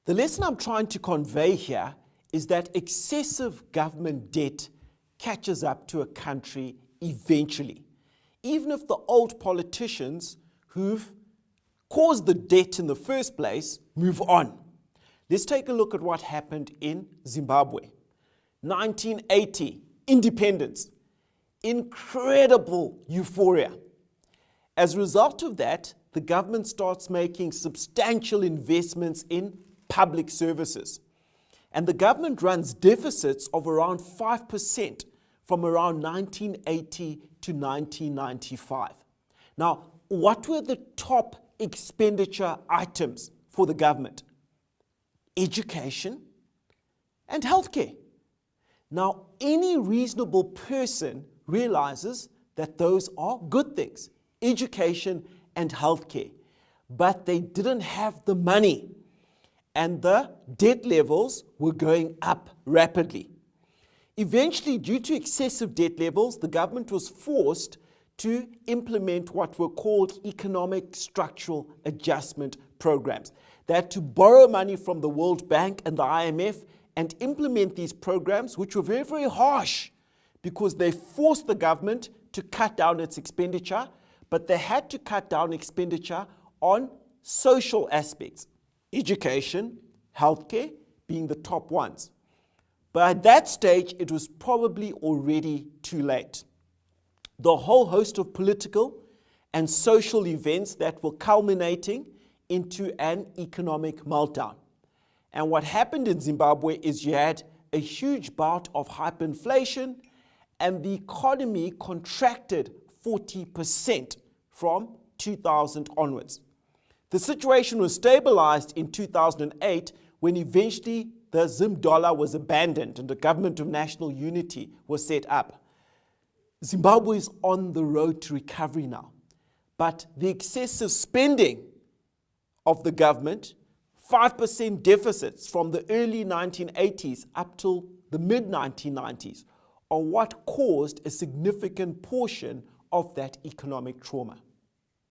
The lesson I'm trying to convey here is that excessive government debt catches up to a country eventually, even if the old politicians who've caused the debt in the first place move on. Let's take a look at what happened in Zimbabwe. 1980, independence, incredible euphoria. As a result of that, the government starts making substantial investments in public services. And the government runs deficits of around 5% from around 1980 to 1995. Now, what were the top expenditure items for the government? Education and healthcare. Now, any reasonable person realizes that those are good things, education and healthcare, but they didn't have the money, and the debt levels were going up rapidly. Eventually, due to excessive debt levels, the government was forced to implement what were called economic structural adjustment programs. They had to borrow money from the World Bank and the IMF and implement these programs, which were very, very harsh because they forced the government to cut down its expenditure, but they had to cut down expenditure on social aspects, education, healthcare being the top ones. But at that stage, it was probably already too late. The whole host of political and social events that were culminating into an economic meltdown. And what happened in Zimbabwe is you had a huge bout of hyperinflation, and the economy contracted 40% from 2000 onwards. The situation was stabilized in 2008 when eventually the Zim dollar was abandoned and the government of national unity was set up. Zimbabwe is on the road to recovery now, but the excessive spending of the government, 5% deficits from the early 1980s up till the mid-1990s, are what caused a significant portion of that economic trauma.